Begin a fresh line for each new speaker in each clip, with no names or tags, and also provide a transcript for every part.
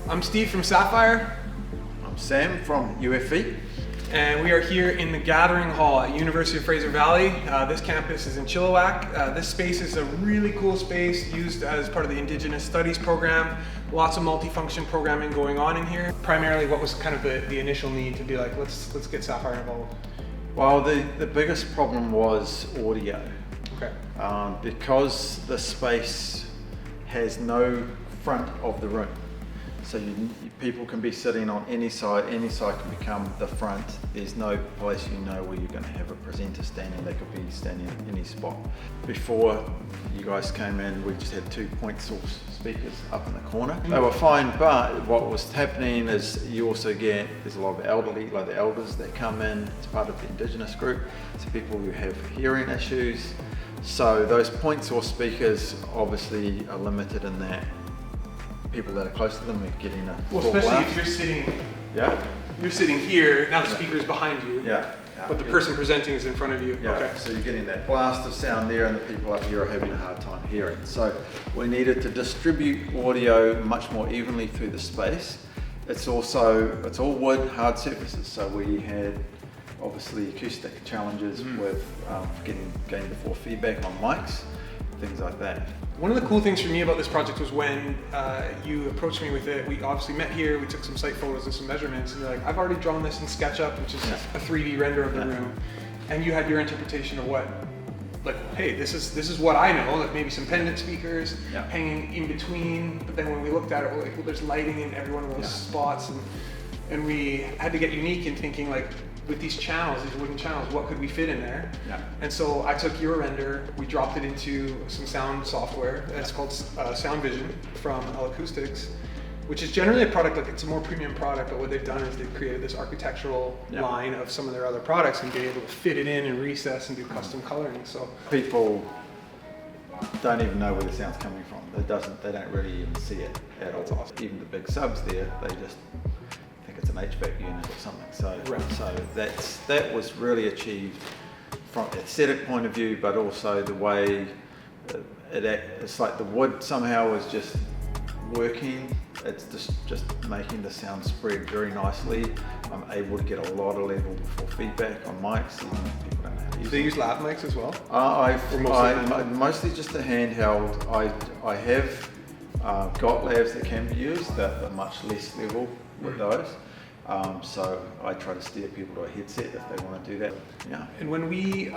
I'm Steve from Sapphire.
I'm Sam from UFV.
And we are here in the Gathering Hall at University of Fraser Valley. This campus is in Chilliwack. This space is a really cool space used as part of the Indigenous Studies program. Lots of multifunction programming going on in here. Primarily, what was kind of the initial need to be like, let's get Sapphire involved?
Well, the biggest problem was audio.
Okay.
Because the space has no front of the room. So people can be sitting on any side can become the front. There's no place where you're going to have a presenter standing. They could be standing in any spot. Before you guys came in, we just had 2 point source speakers up in the corner. They were fine, but what was happening is you also there's a lot of elderly, like the elders that come in as part of the Indigenous group. So people who have hearing issues. So those point source speakers obviously are limited in that people that are close to them are getting a full
especially
blast.
if you're sitting,
Yeah.
You're sitting here, now the speaker's behind you.
Yeah.
But the person presenting is in front of you.
Yeah.
Okay.
So you're getting that blast of sound there, and the people up here are having a hard time hearing. So we needed to distribute audio much more evenly through the space. It's all wood, hard surfaces. So we had obviously acoustic challenges with getting before feedback on mics, things like that.
One of the cool things for me about this project was when you approached me with it. We obviously met here, we took some site photos and some measurements, and you're like, I've already drawn this in SketchUp, which is a 3D render of the room. And you had your interpretation of what, like, hey, this is what I know, like maybe some pendant speakers hanging in between, but then when we looked at it, we're like, well, there's lighting in every one of those spots, and we had to get unique in thinking, like, with these channels, these wooden channels, what could we fit in there? Yeah. And so I took your render, we dropped it into some sound software, it's called Sound Vision from L-Acoustics, which is generally a product, like it's a more premium product, but what they've done is they've created this architectural line of some of their other products and be able to fit it in and recess and do custom coloring. So
people don't even know where the sound's coming from. They don't really even see it at all. Awesome. Even the big subs there, they just think it's an HVAC unit or something. So that was really achieved from an aesthetic point of view, but also the way it's like the wood somehow is just working. It's just making the sound spread very nicely. I'm able to get a lot of level before feedback on mics. Even if people don't know how to use
do they use lav mics as well?
Mostly just a handheld. I have got lavs that can be used that are much less level with those. So I try to steer people to a headset if they want to do that. Yeah.
And when we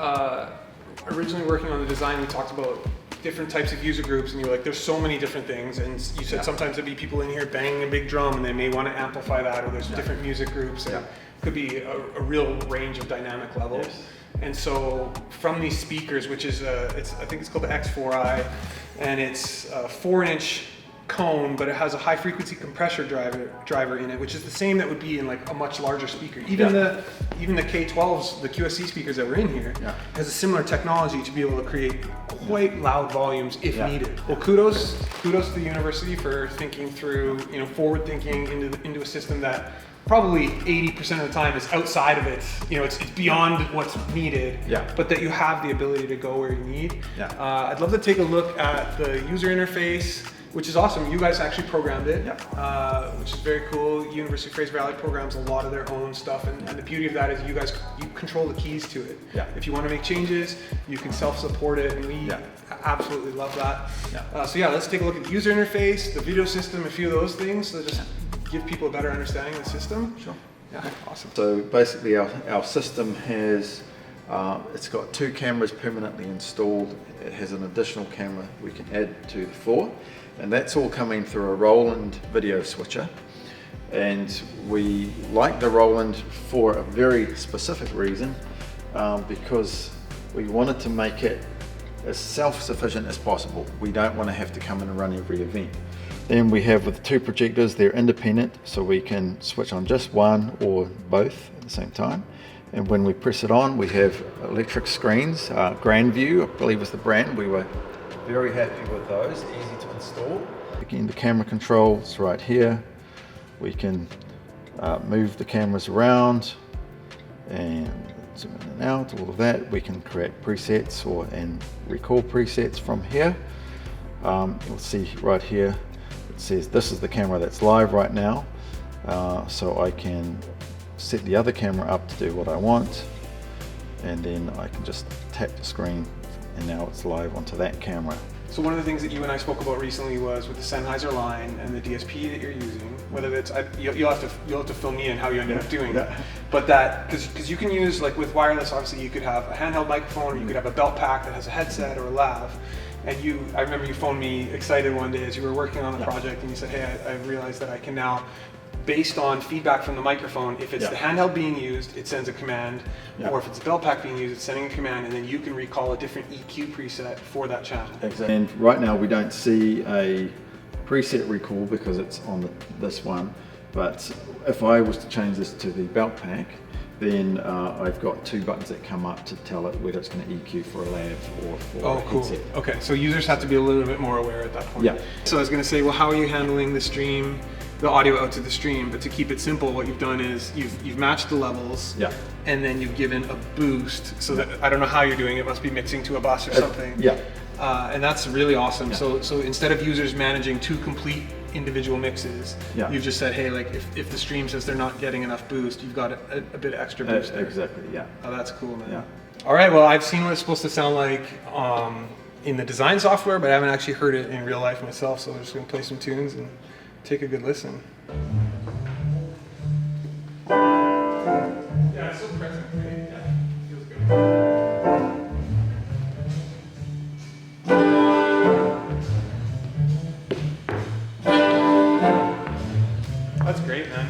originally working on the design, we talked about different types of user groups, and you were like, there's so many different things, and you said sometimes there'd be people in here banging a big drum and they may want to amplify that, or there's different music groups, and it could be a real range of dynamic levels. Yes. And so from these speakers, which is I think it's called the X4i, and it's a 4-inch cone, but it has a high frequency compressor driver in it, which is the same that would be in like a much larger speaker. Even the K12s, the QSC speakers that were in here, has a similar technology to be able to create quite loud volumes if needed. Well, kudos to the university for thinking through, forward thinking into a system that probably 80% of the time is outside of it. It's beyond what's needed, but that you have the ability to go where you need. I'd love to take a look at the user interface, which is awesome. You guys actually programmed it, which is very cool. University of Fraser Valley programs a lot of their own stuff, and the beauty of that is you control the keys to it. If you want to make changes, you can self-support it, and we absolutely love that. So let's take a look at the user interface, the video system, a few of those things, so just give people a better understanding of the system. Sure. Yeah, awesome.
So basically our system has, it's got 2 cameras permanently installed. It has an additional camera we can add to the floor, and that's all coming through a Roland video switcher. And we like the Roland for a very specific reason, because we wanted to make it as self-sufficient as possible. We don't want to have to come in and run every event. Then we have with the 2 projectors, they're independent, so we can switch on just one or both at the same time. And when we press it on, we have electric screens. Grandview, I believe, is the brand. We were very happy with those, easy to install. Again, the camera controls right here. We can move the cameras around and zoom in and out, all of that. We can create presets and record presets from here. You'll see right here, says this is the camera that's live right now. So I can set the other camera up to do what I want, and then I can just tap the screen and now it's live onto that camera.
So one of the things that you and I spoke about recently was with the Sennheiser line and the DSP that you're using, whether it's, you'll have to fill me in how you ended up doing it, but that, because you can use, like with wireless, obviously you could have a handheld microphone, or you could have a belt pack that has a headset or a lav, and I remember you phoned me excited one day as you were working on the project, and you said, hey, I realized that I can now, based on feedback from the microphone, if it's the handheld being used, it sends a command, or if it's a belt pack being used, it's sending a command, and then you can recall a different EQ preset for that channel.
Exactly. And right now we don't see a preset recall because it's on this one, but if I was to change this to the belt pack, then I've got 2 buttons that come up to tell it whether it's going to EQ for a lav or for a headset.
Okay, so users have to be a little bit more aware at that point.
Yeah.
So I was going to say, well, how are you handling the stream, the audio out to the stream? But to keep it simple, what you've done is you've matched the levels, and then you've given a boost, so that, I don't know how you're doing it, must be mixing to a bus or something. And that's really awesome. So instead of users managing 2 complete individual mixes, you've just said, hey, like if the stream says they're not getting enough boost, you've got a bit of extra boost there.
Exactly, yeah.
Oh, that's cool, man. All right, well, I've seen what it's supposed to sound like in the design software, but I haven't actually heard it in real life myself, so I'm just gonna play some tunes and take a good listen. Yeah, it's so present, right? Yeah, feels good. That's great, man.